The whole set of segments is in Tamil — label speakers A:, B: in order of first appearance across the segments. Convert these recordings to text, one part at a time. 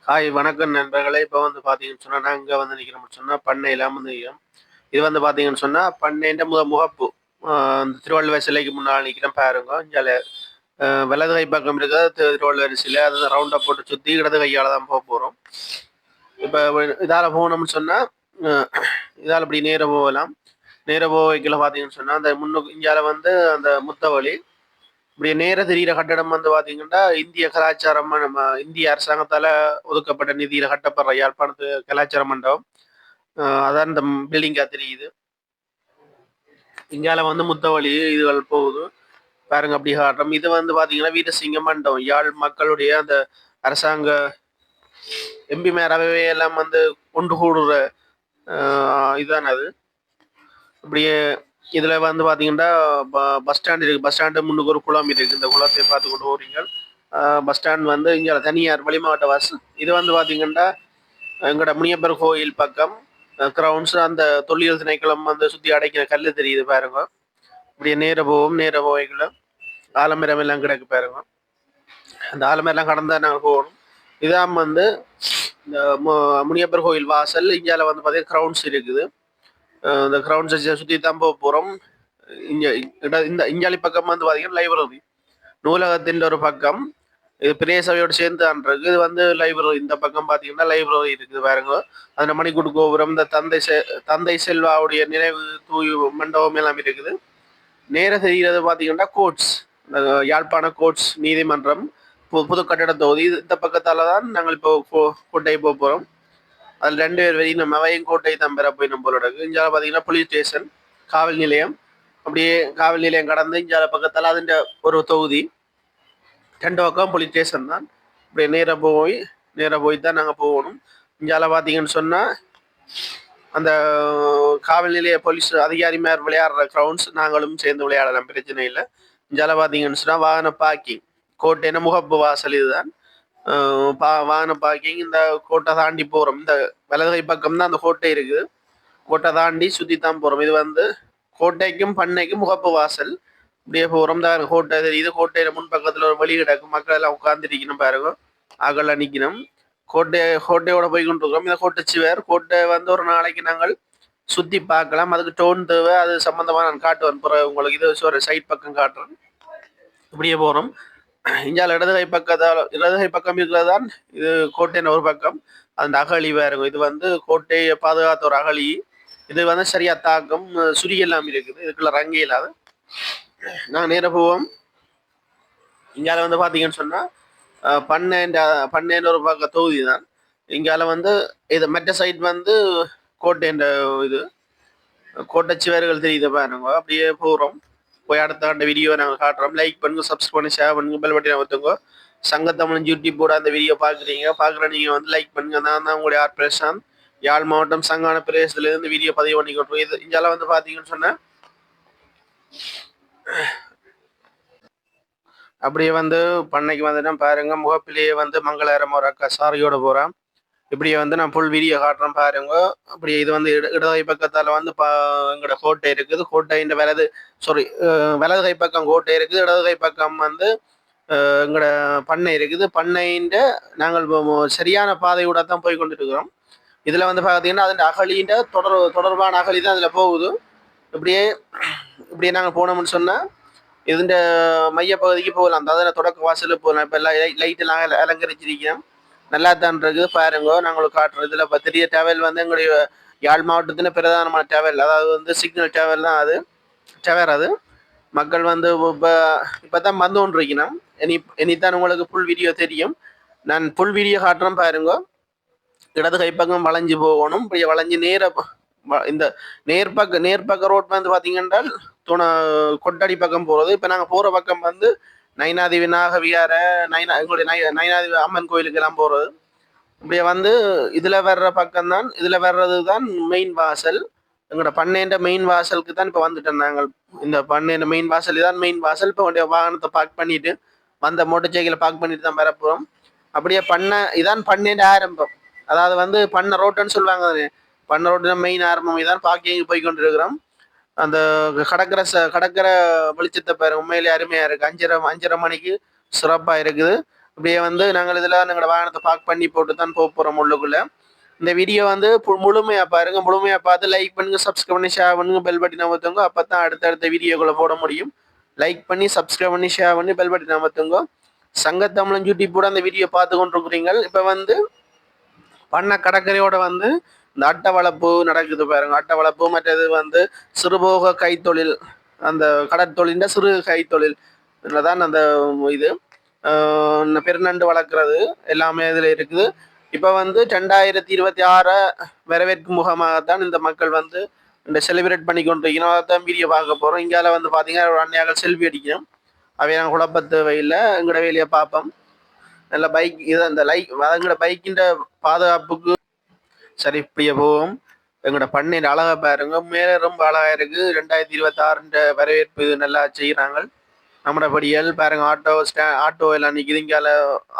A: ஹாய் வணக்கம் நண்பர்களே. இப்போ வந்து பார்த்தீங்கன்னு சொன்னா, நான் இங்க வந்து நிக்கிறோம்னு சொன்னா, பண்ணையில வந்து நிக்கிறோம். இது வந்து பார்த்தீங்கன்னு சொன்னா, பண்ணைன்ற முகப்பு. இந்த திருவள்ளுவர் சிலைக்கு முன்னால நிக்கிறேன் பாருங்க. இங்கால வலது கை பக்கம் இருக்கிற திருவள்ளுவர் சிலை. அது ரவுண்டா போட்டு சுத்தி இடது கையால தான் போறோம். இப்ப இதால போனோம்னு சொன்னா, அ இதால இப்படி நேரா போகலாம். நேரா போகைக்குள்ள பார்த்தீங்கன்னு சொன்னா, அந்த முன்னுக்கு இங்கால வந்து அந்த முத்தவழி. இப்படி நேர தெரிகிற கட்டடம் வந்து பார்த்தீங்கன்னா, இந்திய கலாச்சாரம் நம்ம இந்திய அரசாங்கத்தால ஒதுக்கப்பட்ட நிதியில கட்டப்படுற யாழ்ப்பாணத்து கலாச்சார மண்டபம். அதான் இந்த பில்டிங்கா தெரியுது. இங்கால வந்து முத்தவழி இதுகள் போகுது. பாருங்க அப்படி காட்டுறோம். இது வந்து பார்த்தீங்கன்னா, வீரசிங்க மண்டபம். யாழ் மக்களுடைய அந்த அரசாங்க எம்பி மேரவை எல்லாம் வந்து ஒன்று கூடுற இதுதான் அது. இப்படியே இதுல வந்து பாத்தீங்கன்னா பஸ் ஸ்டாண்ட் இருக்கு. பஸ் ஸ்டாண்டு முன்னுக்கு ஒரு குளம் இருக்கு. இந்த குளத்தை பார்த்து கொண்டு போறீங்க. பஸ் ஸ்டாண்ட் வந்து இங்க தனியார் வெளிமாவட்ட பஸ். இது வந்து பாத்தீங்கன்னா எங்கட முனியப்பர் கோயில் பக்கம் கிரவுண்ட்ஸ் அந்த தொல்லியல் திணைக்களம் வந்து சுத்தி அடைக்கிற கல்லு தெரியுது பாருங்க. இப்படியே நேர போவோம். நேர போவைக்குள்ள ஆலமரம் எல்லாம் கிடக்கு பாருங்க. அந்த ஆலமரம் கடந்தா நாங்கள் போகணும். இதான் வந்து இந்த முனியப்பர் கோயில் வாசல். இந்தியாவில் வந்து பார்த்தீங்கன்னா கிரவுண்ட்ஸ் இருக்குது. இந்த கிரவுண்ட்ஸை சுற்றி தான் போக போகிறோம். இங்க இந்த இஞ்சாலி பக்கம் வந்து பார்த்தீங்கன்னா லைப்ரரி நூலகத்தின் ஒரு பக்கம். இது பெரிய சபையோடு சேர்ந்து தான் இருக்கு. இது வந்து லைப்ரரி. இந்த பக்கம் பார்த்தீங்கன்னா லைப்ரரி இருக்குது பாருங்க. அந்த மணிக்கூடு கோபுரம், இந்த தந்தை செல்வாவுடைய நினைவு தூய் மண்டபம் எல்லாம் இருக்குது. நேர தெரிகிறது பார்த்தீங்கன்னா கோட்ஸ், யாழ்ப்பாண கோட்ஸ் நீதிமன்றம் புது கட்டட தொகுதி. இந்த பக்கத்தால தான் நாங்கள் இப்போ கோட்டை போக போகிறோம். அதில் 2 பேர் வெளியே நம்ம அவையும் கோட்டை தம்பெற போய் நம்மளோட இருக்கு. இங்கே பார்த்தீங்கன்னா போலீஸ் ஸ்டேஷன், காவல் நிலையம். அப்படியே காவல் நிலையம் கடந்து இங்கே பக்கத்தால் அதுன்ற ஒரு தொகுதி. 2 பக்கம் போலீஸ் ஸ்டேஷன் தான். அப்படியே நேராக போய் தான் நாங்கள் போகணும். இங்கால பார்த்தீங்கன்னு சொன்னால் அந்த காவல் நிலைய போலீஸ் அதிகாரி மேல் விளையாடுற கிரவுண்ட்ஸ் நாங்களும் சேர்ந்து விளையாடலாம், பிரச்சனை இல்லை. இங்கால பார்த்தீங்கன்னு சொன்னால் வாகன பார்க்கிங். கோட்டைன முகப்பு வாசல் இதுதான். வாகன பார்க்கிங். இந்த கோட்டை தாண்டி போகிறோம். இந்த வலதுகை பக்கம் தான் அந்த கோட்டை இருக்குது. கோட்டை தாண்டி சுற்றி தான் போகிறோம். இது வந்து கோட்டைக்கும் பண்ணைக்கும் முகப்பு வாசல். இப்படியே போகிறோம். தான் கோட்டை தெரியுது. கோட்டையில முன்பக்கத்தில் ஒரு வழி கிடக்கும். மக்கள் எல்லாம் உட்காந்துருக்கணும் பாருங்க. அகல நிற்கணும். கோட்டையோட போய் கொண்டிருக்கிறோம். இந்த கோட்டை சுவர். கோட்டை வந்து ஒரு நாளைக்கு நாங்கள் சுற்றி பார்க்கலாம். அதுக்கு டோன் தேவை. அது சம்மந்தமாக நான் காட்டுவேன் பிறகு உங்களுக்கு. இது ஒரு சைட் பக்கம் காட்டுறேன். இப்படியே போகிறோம். இந்தியாவில் இடதுகை பக்கம் இருக்கிறது தான் இது கோட்டையின் ஒரு பக்கம். அந்த அகழி வேறுங்க. இது வந்து கோட்டையை பாதுகாத்த ஒரு அகழி. இது வந்து சரியா தாக்கம் சுரியெல்லாம் இருக்குது. இதுக்குள்ள ரங்க இல்லாத நாங்கள் நேர போவோம். இங்கால வந்து பார்த்தீங்கன்னு சொன்னால் பண்ணைன்ற ஒரு பக்க தொகுதி தான். இங்கால வந்து இது மற்ற சைட் வந்து கோட்டைன்ற இது கோட்டை சுவர்கள் தெரியுது பாருங்க. அப்படியே போகிறோம். போய் அடுத்த கண்ட வீடியோ நாங்கள் காட்டுறோம். லைக் பண்ணுங்க, சப்ஸ்கிரைப் பண்ணி, ஷேர் பண்ணுங்க, பெல் பட்டனை அமுத்துங்க. சங்கத்தமிழ் யூடியூப்போட அந்த வீடியோ பார்க்குற நீங்கள் வந்து லைக் பண்ணுங்க. நான் தான் உங்களுடைய ஆர் பிரசாந்த், யாழ் மாவட்டம் சங்கான பிரதேசத்துலேருந்து வீடியோ பதிவு பண்ணி கொண்டுருக்கோம். இது இங்கெல்லாம் வந்து பார்த்தீங்கன்னு சொன்னால் அப்படியே வந்து பண்ணைக்கு வந்துட்டேன் பாருங்க. முகப்பிலேயே வந்து மங்களகரம் ஒரு அக்கா சாரியோட போகிறேன். இப்படியே வந்து நான் ஃபுல் வீடியோ காட்டுறேன் பாருங்க. அப்படியே இது வந்து இடதுகை பக்கத்தால் வந்து எங்களோட கோட்டை இருக்குது. கோட்டைன்ற வலது கை பக்கம் கோட்டை இருக்குது. இடது கை பக்கம் வந்து எங்களோட பண்ணை இருக்குது. பண்ணைன்ற நாங்கள் சரியான பாதையோட தான் போய் கொண்டு இருக்கிறோம். இதில் வந்து பார்த்தீங்கன்னா அதில் அகழின்ற தொடர்பான அகழி தான் அதில் போகுது. இப்படியே நாங்கள் போனோம்னு சொன்னால் இதுன்ற மையப்பகுதிக்கு போகலாம். அதில் தொடக்க வாசலுக்கு போகலாம். இப்போ எல்லாம் லைட்டெல்லாம் அலங்கரிச்சிருக்கோம். நல்லா தான் இருக்குது பாருங்க. நாங்களுக்கு காட்டுறோம். இதில் பெரிய டேவல் வந்து எங்களுடைய யாழ் மாவட்டத்தில் பிரதானமான டேவல், அதாவது வந்து சிக்னல் டேவல் தான் அது. டவர் அது மக்கள் வந்து இப்போ தான் வந்து கொண்டிருக்கணும். இனித்தான் உங்களுக்கு ஃபுல் வீடியோ தெரியும். நான் ஃபுல் வீடியோ காட்டுறேன் பாருங்க. இடது கைப்பக்கம் வளைஞ்சு போகணும். இப்படி வளைஞ்சு இந்த நேர்பக்க ரோட் வந்து பார்த்தீங்கன்னா கொட்டடி பக்கம் போகிறது. இப்போ நாங்கள் போகிற பக்கம் வந்து நைனாதி விநாயக விகார எங்களுடைய நைனாதி அம்மன் கோயிலுக்கு எல்லாம் போகிறது. இப்படியே வந்து இதில் வர்ற பக்கம் தான், இதில் வர்றது தான் மெயின் வாசல். எங்களோட பண்ணைன்ற மெயின் வாசலுக்கு தான் இப்போ வந்துட்டோம் நாங்கள். இந்த பண்ணைன்ற மெயின் வாசல் இதான் மெயின் வாசல். இப்போ வாகனத்தை பார்க் பண்ணிட்டு வந்த மோட்டர் சைக்கிளை பார்க் பண்ணிட்டு தான் வரப்போகிறோம். அப்படியே இதான் பண்ணைன்ற ஆரம்பம். அதாவது வந்து பண்ண ரோட்டுன்னு சொல்லுவாங்க. பண்ண ரோட்டு மெயின் ஆரம்பம் இதான். பார்க்கிங் போய் கொண்டு இருக்கிறோம். அந்த கடற்கரை வெளிச்சத்தை பாரு, உண்மையிலே அருமையாக இருக்குது. 5:30 மணிக்கு சிறப்பாக இருக்குது. இப்படியே வந்து நாங்கள் இதில் எங்களோட வாகனத்தை பார்க் பண்ணி போட்டு தான் போக போகிறோம் உள்ளுக்குள்ளே. இந்த வீடியோ வந்து முழுமையாக பாருங்க, முழுமையாக பார்த்து லைக் பண்ணுங்க, சப்ஸ்கிரைப் பண்ணி ஷேர் பண்ணுங்க, பெல் பட்டன் அமர்த்துங்க. அப்போ தான் அடுத்தடுத்த வீடியோக்களை போட முடியும். லைக் பண்ணி சப்ஸ்கிரைப் பண்ணி ஷேர் பண்ணி பெல் பட்டன் அமர்த்துங்க. சங்கத்தமிழன் யூடியூப் கூட அந்த வீடியோ பார்த்து கொண்டிருக்கிறீங்க. இப்போ வந்து பண்ண கடற்கரையோட வந்து இந்த அட்டை வளர்ப்பு நடக்குது பாருங்க. அட்டை வளர்ப்பு மற்றது வந்து சிறுபோக கைத்தொழில், அந்த கடற்தொழில் சிறு கைத்தொழில் தான் அந்த இது பெருநண்டு வளர்க்குறது எல்லாமே இதில் இருக்குது. இப்போ வந்து 2026 வரவேற்கும் முகமாகத்தான் இந்த மக்கள் வந்து இந்த செலிப்ரேட் பண்ணி கொண்டிருக்கணும். அதான் வீடியோ பார்க்க போகிறோம். இங்கால வந்து பார்த்தீங்கன்னா ஒரு அன்னையாக செல்ஃபி அடிக்கணும். அவை நாங்கள் குழப்பத்து வெயில எங்களோட வேலையை பார்ப்போம். நல்ல பைக் இது அந்த எங்களோட பைக்கின்ற பாதுகாப்புக்கு சரி இப்படியே போவோம். எங்களோட பண்ணையில் அழகா பாருங்க, மேலே ரொம்ப அழகா இருக்கு. 2026 வரவேற்பு இது நல்லா செய்கிறாங்க. நம்மளோட படியல் பாருங்க, ஆட்டோ எல்லாம் நிற்கிது. இங்கால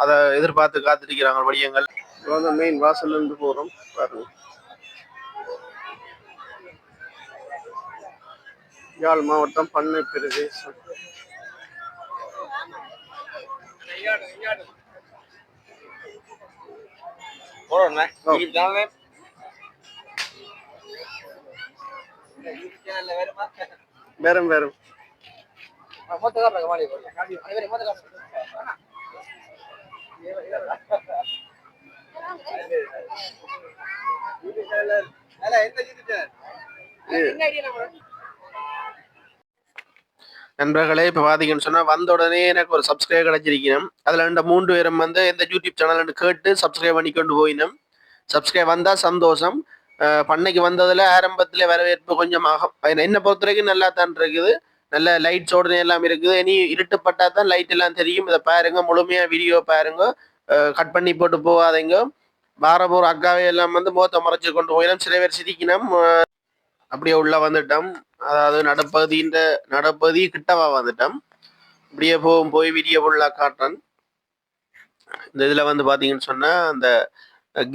A: அதை எதிர்பார்த்து காத்திருக்கிறாங்க படியங்கள். மெயின் வாசல்ல இருந்து போறோம் பாருங்க. யாழ் மாவட்டம் பண்ணை பிரதேசம். வேறும் வேறும் நண்பர்களே, இப்போ பார்த்தீங்கன்னு சொன்னால் வந்த உடனே எனக்கு ஒரு சப்ஸ்கிரைப் கிடைச்சிருக்கணும். அதில் 3 பேரும் வந்து எந்த யூடியூப் சேனல்னு கேட்டு சப்ஸ்கிரைப் பண்ணி கொண்டு போயினோம். சப்ஸ்கிரைப் வந்தால் சந்தோஷம். பண்ணைக்கு வந்ததில் ஆரம்பத்தில் வரவேற்பு கொஞ்சம் ஆகும். என்னை பொறுத்த வரைக்கும் நல்லா தான் இருக்குது. நல்ல லைட்ஸோடு எல்லாம் இருக்குது. இனி இருட்டுப்பட்டா தான் லைட் எல்லாம் தெரியும். இதை பாருங்க, முழுமையாக வீடியோ பாருங்க, கட் பண்ணி போட்டு போகாதீங்க. பாரபூர் அக்காவை எல்லாம் வந்து முகத்தை மறைச்சு கொண்டு போயினோம். சில பேர் சிரிக்கணும். அப்படியே உள்ள வந்துட்டோம். அதாவது நடப்பகுதி கிட்டவா வந்துட்டோம். இப்படியே போய் வீடியோ ஃபுல்லாக காட்டுறேன். இந்த இதில் வந்து பார்த்தீங்கன்னு சொன்னால் அந்த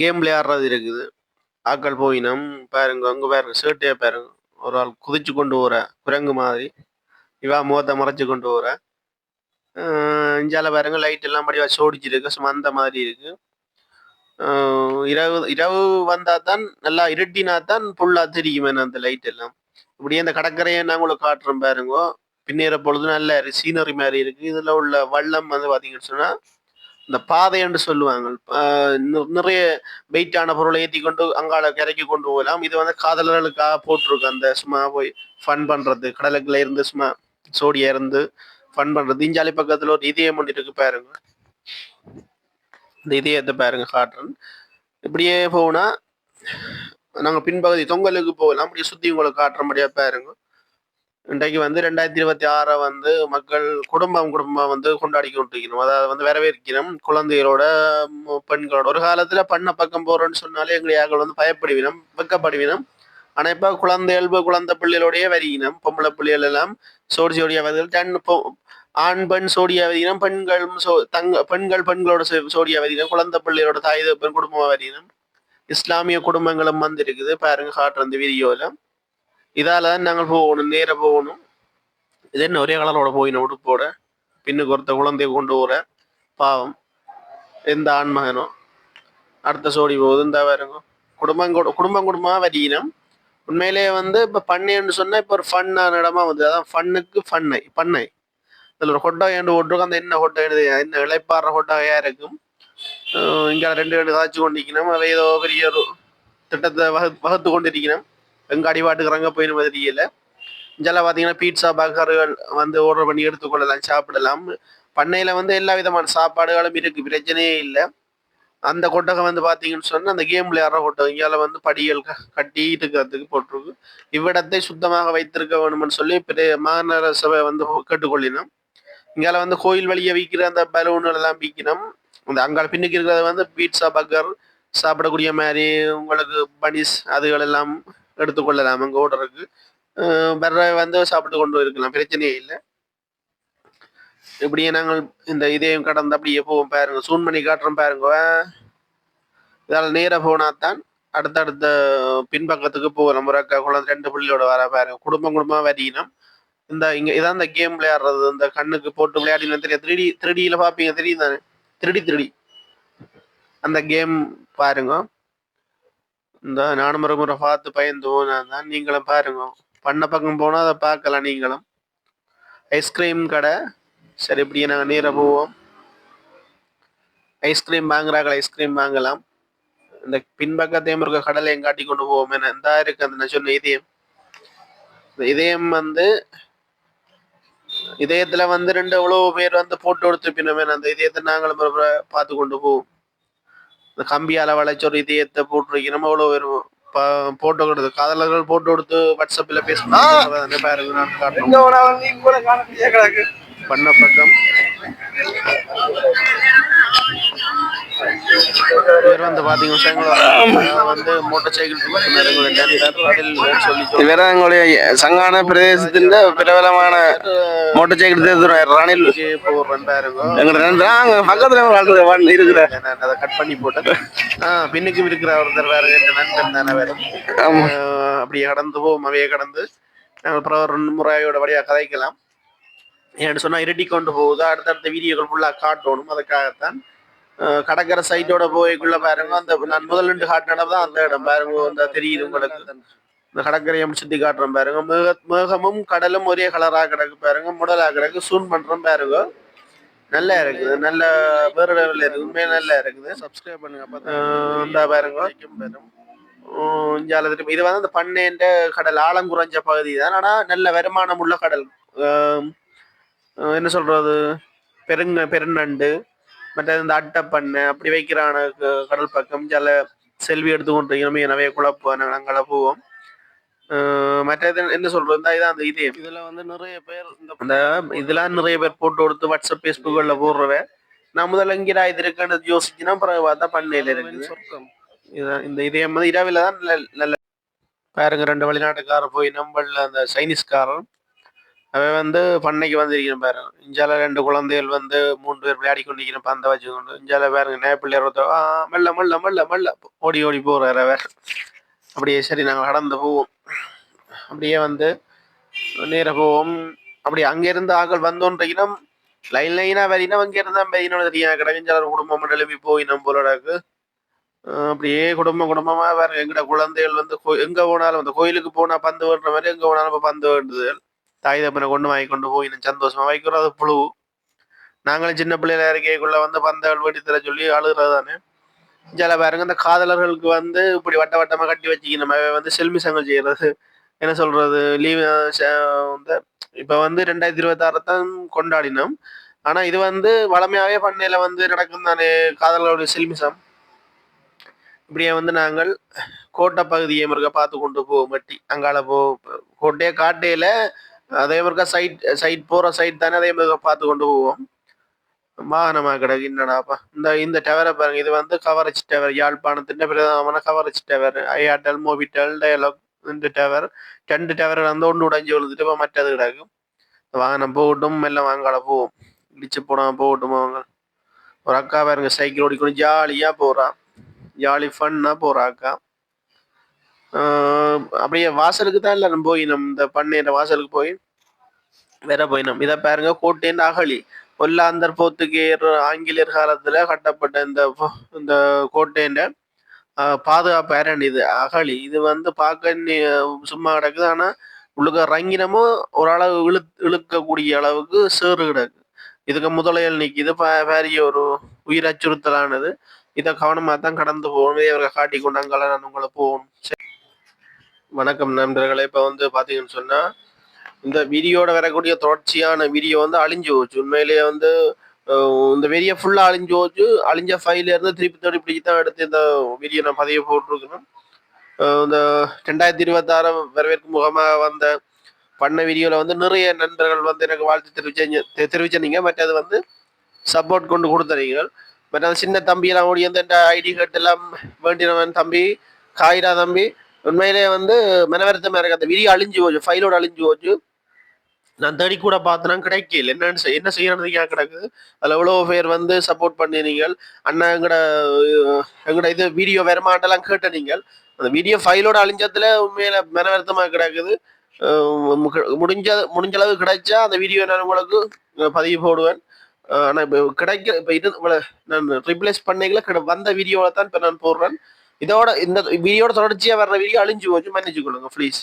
A: கேம் விளையாடுறது இருக்குது. ஆக்கள் போயினோம் பாருங்க. அங்கே பாருங்க, சேட்டையா பாருங்க, ஒரு ஆள் குதிச்சு கொண்டு போற குரங்கு மாதிரி. இவா முகத்தை மறைச்சு கொண்டு போற. இஞ்சால பாருங்க, லைட் எல்லாம் படிவா சோடிச்சிருக்கு. சும்மா அந்த மாதிரி இருக்கு. இரவு வந்தா தான் நல்லா இருட்டினா தான் ஃபுல்லா தெரியுமே அந்த லைட் எல்லாம். இப்படியே அந்த கடற்கரையை நான் உங்களுக்கு காட்டுறேன் பாருங்க. பின்னேற பொழுது நல்ல சீனரி மாதிரி இருக்கு. இதுல உள்ள வள்ளம் வந்து பாத்தீங்கன்னு சொன்னா இந்த பாதை என்று சொல்லுவாங்க. நிறைய வெயிட்டான பொருளை ஏற்றி கொண்டு அங்கால கரைக்கு கொண்டு போகலாம். இது வந்து காதலர்களுக்காக போட்டிருக்கு. அந்த சும்மா போய் ஃபன் பண்றது, கடலுக்குள்ள இருந்து சும்மா சோடியா இருந்து ஃபன் பண்றது. இஞ்சாலி பக்கத்துல ஒரு இதயம் ஒன்று இருக்கு பாருங்க. இந்த இதயத்தை பாருங்க காட்டுறேன். இப்படியே போனா நாங்கள் பின்பகுதி தொங்கலுக்கு போகலாம். அப்படியே சுற்றி உங்களுக்கு காட்டுற முடியா பாருங்க. இன்றைக்கு வந்து 2026 வந்து மக்கள் குடும்பம் வந்து கொண்டாடி கொண்டிருக்கணும். அதாவது வந்து வரவேற்கணும் குழந்தைகளோட, பெண்களோட. ஒரு காலத்துல பண்ண பக்கம் போறோம்னு சொன்னாலே எங்களை வந்து பயப்படுவினோம், வெக்கப்படுவினோம். ஆனா இப்ப குழந்தை பிள்ளைகளோடய வருகினோம். பொம்பளை பிள்ளைகள் எல்லாம் சோடியா வருது. ஆண் பெண் சோடியா வருகினோம். பெண்களோட சோடியா வருகினோம். குழந்தை பிள்ளைகளோட தாய் பெண் குடும்பமா வருகினோம். இஸ்லாமிய குடும்பங்களும் வந்து இருக்குது பாருங்க, காட்டுற இந்த வீடியோல. இதால தான் நாங்கள் போகணும், நேர போகணும். இது என்ன ஒரே கலரோட போயின உடுப்போட. பின்னுக்கு ஒருத்த குழந்தைய கொண்டு போற பாவம். எந்த ஆண்மகனோ அடுத்த சோடி போகுது. இந்த பாருங்க, குடும்பமா வரியினம். உண்மையிலேயே வந்து இப்ப பண்ணைன்னு சொன்னா இப்ப ஒரு ஃபன்னான இடமா வந்து, அதான் ஃபன்னுக்கு பண்ணை. இதுல ஒரு கொட்டை ஏண்டு ஓட்டுருக்கு. அந்த என்ன கொட்டை என்ன இழைப்பாடுற கொட்டையா இருக்கும். இங்க 2 காய்ச்சி கொண்டிருக்கணும். அதை ஏதோ பெரிய ஒரு திட்டத்தை வகுத்து கொண்டிருக்கணும். எங்க அடிபாட்டுக்குறாங்க போயின்னு தெரியல. இங்கெல்லாம் பார்த்தீங்கன்னா பீட்சா, பர்கர்கள் வந்து ஆர்டர் பண்ணி எடுத்துக்கொள்ளலாம், சாப்பிடலாம். பண்ணையில வந்து எல்லா விதமான சாப்பாடுகளும் இருக்கு, பிரச்சனையே இல்லை. அந்த கொட்டகம் வந்து பார்த்தீங்கன்னு சொன்னால் அந்த கேம் விளையாடுற கொட்டகம். இங்கால வந்து படிகள் கட்டி இருக்கிறதுக்கு போட்டிருக்கு. இவ்விடத்தை சுத்தமாக வைத்திருக்க வேணும்னு சொல்லி மாநகர சபை வந்து கேட்டுக்கொள்ளினோம். இங்கால வந்து கோயில் வழியை விற்கிற அந்த பலூன்கள் எல்லாம் விற்கணும். அந்த அங்கால பின்னுக்கு இருக்கிறத வந்து பீட்சா, பர்கர் சாப்பிடக்கூடிய மாதிரி உங்களுக்கு பனிஸ் அதுகள் எல்லாம் எடுத்துக்கொள்ளலாம். அங்கே ஓடுறதுக்கு வர்ற வந்து சாப்பிட்டு கொண்டு இருக்கலாம், பிரச்சனையே இல்லை. இப்படியே நாங்கள் இந்த இதையும் கடந்து அப்படியே போவோம் பாருங்க. சூன் பண்ணி காட்டுறோம் பாருங்க. இதால் நேராக போனாதான் அடுத்தடுத்த பின்பக்கத்துக்கு போகலாம். ஒரு அக்கா குழந்தை 2 பிள்ளையோட வர பாருங்க. குடும்பமா வரியினம். இதான் இந்த கேம் விளையாடுறது. இந்த கண்ணுக்கு போட்டு விளையாடினா தெரியும். 3Dல பார்ப்பீங்க, தெரியும் தானே. திருடி திருடி அந்த கேம் பாருங்க. இந்த நானும் ஒரு முறை பார்த்து பயந்து போனாதான். நீங்களும் பாருங்க. பண்ண பக்கம் போனால் அதை பார்க்கலாம் நீங்களும். ஐஸ்கிரீம் கடை. சரி, இப்படியே நாங்கள் நேராக போவோம். ஐஸ்கிரீம் வாங்குறாங்க, ஐஸ்கிரீம் வாங்கலாம். இந்த பின்பக்கத்தையும் இருக்க கடலையும் காட்டி கொண்டு போவோம். என்ன இந்த இருக்கு அந்த நான் சொன்ன இதயம். இதயம் வந்து இதயத்துல வந்து ரெண்டு எவ்வளவு பேர் வந்து போட்டோ எடுத்து பின்னமே அந்த இதயத்தை நாங்களும் பார்த்து கொண்டு போவோம். இந்த கம்பியால வளைச்ச ஒரு இதயத்தை போட்டுருக்கணும். எவ்வளவு பேர் போட்டோ கொடுத்து காதலர்கள் போட்டோ எடுத்து வாட்ஸ்அப்ல பேசுவாங்க பாருங்க. நான் காட்டுறேன் பண்ண பக்கம். இவர் வந்து பாத்தீங்கன்னா வந்து மோட்டார் சைக்கிள் சங்கான பிரதேசத்தின் பிரபலமான மோட்டார் சைக்கிள் ரணில் பக்கத்துல இருக்கிற அதை கட் பண்ணி போட்டேன். பின்னுக்கும் இருக்கிற ஒருத்தர் வேற நண்பன் தானே வேற. அப்படியே கடந்து போவோம். அவையே கடந்து நாங்கள் அப்புறம் ஒரு முறையோட வழியா கதைக்கலாம். ஏன்னு சொன்னா இருட்டி கொண்டு போகுது. அடுத்தடுத்த வீடியோக்கள் ஃபுல்லா காட்டணும். அதுக்காகத்தான் கடற்கரை சைட்டோட போய்க்குள்ள பாருங்க. அந்த நான் முதல் 2 காட்டினதான் தான் அந்த இடம் பாருங்க. அந்த தெரியுது உங்களுக்கு. இந்த கடற்கரையை சுத்தி காட்டுறோம் பாருங்க. மேகமும் கடலும் ஒரே கலரா கிடக்கு பாருங்க. முடலா கிடக்கு. சூன் பண்றோம் பாருங்க. நல்லா இருக்குது. நல்ல வேற லெவல்ல இருக்கு. உண்மையா நல்லா இருக்குது. சப்ஸ்கிரைப் பண்ணுங்க பாருங்க. இது வந்து அந்த பண்ணைன்ற கடல் ஆழம் குறைஞ்ச பகுதி தான். ஆனா நல்ல வருமானம் உள்ள கடல். என்ன சொல்றது, பெருநண்டு மற்ற இந்த அட்டை பண்ணை அப்படி வைக்கிறான கடல் பக்கம் சில செல்வி எடுத்துக்கொண்டிருக்கிறோம். எனவே குழப்பம் நாங்கள் போவோம். மற்றது என்ன சொல்றது, இதான் அந்த இதே இதுல வந்து நிறைய பேர் இந்த இதெல்லாம் நிறைய பேர் போட்டோ எடுத்து வாட்ஸ்அப் பேஸ்புக்ல போடுறவ. நான் முதல்ல இங்கே இது இருக்குன்னு யோசிச்சுன்னா பிறகு பார்த்தா பண்ணையில இருக்குது சொர்க்கம். இதுதான் இந்த இதயம் வந்து இரவில தான் நல்ல பாருங்க. 2 வெளிநாட்டுக்காரர் போய் நம்மள அந்த சைனீஸ்காரன் அவன் வந்து பண்ணைக்கு வந்திருக்கணும் பாருங்க. இஞ்சால 2 குழந்தைகள் வந்து 3 பேர் விளையாடி கொண்டிருக்கணும் பந்த வச்சுக்கொண்டு. இஞ்சால பாருங்க நேப்பிள்ளையர் மெல்ல மெல்ல மெல்ல மெல்ல ஓடி ஓடி போறாரு வேற. அப்படியே சரி நாங்கள் கடந்து போவோம். அப்படியே வந்து நேர போவோம். அப்படி அங்கிருந்து ஆக்கள் வந்தோன்றினம் லைன் லைனா வரினா அங்க இருந்தா பெரியனோட தெரியா கிடக்குஞ்சால ஒரு குடும்பம் எழுப்பி போயினம் போலடாக்கு. அப்படியே குடும்பமா வேற எங்கட குழந்தைகள் வந்து எங்க போனாலும் அந்த கோயிலுக்கு போனா பந்து வேண்டுற மாதிரி எங்க போனாலும் பந்து வேண்டுதல். தாய் தப்பனை கொண்டு வாங்கி கொண்டு போய் சந்தோஷமா வைக்கிறோம். அது புழு. நாங்களும் சின்ன பிள்ளைல இருக்கைக்குள்ள வந்து பந்தகள் வேண்டி தர சொல்லி அழுகிறது தானே. சில பாருங்க இந்த காதலர்களுக்கு வந்து இப்படி வட்ட வட்டமா கட்டி வச்சுக்கி நம்ம வந்து செல்மி சங்கம் செய்யறது. என்ன சொல்றது, லீவ் இப்ப வந்து 2026 தான் கொண்டாடினோம். ஆனா இது வந்து வளமையாவே பண்ணையில வந்து நடக்கும் தானே காதலர்களுடைய செல்மிசம். இப்படியே வந்து நாங்கள் கோட்டை பகுதியை முருக பார்த்து கொண்டு போவோம். மட்டி அங்கால கோட்டையை காட்டையில அதே மாதிரி சைட் போற சைட் தானே அதே மாதிரி பார்த்து கொண்டு போவோம். வாகனமா கிடக்கு. என்னடாப்பா இந்த டவரை பாருங்க. இது வந்து கவரேஜ் டவர். யாழ்ப்பாணத்தின் பிரதானமான coverage tower. Airtel Mobitel Dialog 2 tower. 2 tower வந்து ஒன்று உடைஞ்சு விழுந்துட்டு இப்போ மற்றது கிடக்கு. வாகனம் போகட்டும் எல்லாம் வாங்கால போவோம். இடிச்சு போடாம போகட்டும். அவங்க ஒரு அக்கா பாருங்க சைக்கிள் ஓடிக்கணும் ஜாலியா போறான். ஜாலி ஃபன்னா போறா அக்கா. அப்படியே வாசலுக்கு தான் இல்லை நம்ம போயினோம். இந்த பண்ணையில வாசலுக்கு போய் வேற போயினோம். இதை பாருங்க கோட்டையின் அகழி. ஒல்லாந்தர் போர்த்துகேயர் ஆங்கிலேயர் காலத்துல கட்டப்பட்ட இந்த கோட்டையின் பாதுகாப்பு அரண் இது அகழி. இது வந்து பார்க்க சும்மா கிடக்குது. ஆனா உள்ளுக்க ரங்கினமும் ஓரளவு இழுக்கக்கூடிய அளவுக்கு சேறு கிடக்கு. இதுக்கு முதலையல் நிற்கிது. பெரிய ஒரு உயிர் அச்சுறுத்தலானது. இதை கவனமா தான் கடந்து போகணும். இவரை காட்டி கொண்டு அங்கெல்லாம் நான் உங்களை போகணும். வணக்கம் நண்பர்களே. இப்ப வந்து பாத்தீங்கன்னு சொன்னா இந்த வீடியோட வரக்கூடிய தொடர்ச்சியான வீடியோ வந்து அழிஞ்சு போச்சு. உண்மையிலேயே வந்து இந்த வீடியோ ஃபுல்லா அழிஞ்சு போச்சு. அழிஞ்ச ஃபைல இருந்து திருப்பி தேடி பிடிச்சி எடுத்து இந்த வீடியோ நான் பதிவு போட்டிருக்கணும். இந்த 2026 வரவேற்கும் முகமாக வந்த பண்ண வீடியோல வந்து நிறைய நண்பர்கள் வந்து எனக்கு வாழ்த்து தெரிவிச்சீங்க. மற்றது வந்து சப்போர்ட் கொண்டு கொடுத்தீங்க. மற்ற சின்ன தம்பி எல்லாம் ஓடி வந்து இந்த ஐடி கார்டு எல்லாம் வேண்டினவன் தம்பி காயிரா தம்பி. உண்மையிலேயே வந்து மனவருத்தமா இருக்கு. அந்த வீடியோ அழிஞ்சு போச்சு. ஃபைலோட அழிஞ்சு போச்சு. நான் தேடி கூட பார்த்தேன்னா கிடைக்கல. என்ன செய்யறது கிடக்குது. அதுல எவ்வளவு பேர் வந்து சப்போர்ட் பண்ணினீங்க. அண்ணா எங்கட இது வீடியோ வருமானெல்லாம் கேட்ட நீங்கள். அந்த வீடியோ ஃபைலோட அழிஞ்சதுல உண்மையில மனவருத்தமா கிடக்குது. முடிஞ்ச அளவு கிடைச்சா அந்த வீடியோ நான் உங்களுக்கு பதிவு போடுவேன். ஆனால் இப்போ கிடைக்க இப்போ இது நான் ரிப்ளேஸ் பண்ணிக்கல வந்த வீடியோவில் தான் இப்போ நான் போடுறேன். இதோட இந்த வீடியோட தொடர்ச்சியாக வர்ற வீடியோ அழிஞ்சு போச்சு, மன்னிச்சு கொள்ளுங்க ப்ளீஸ்.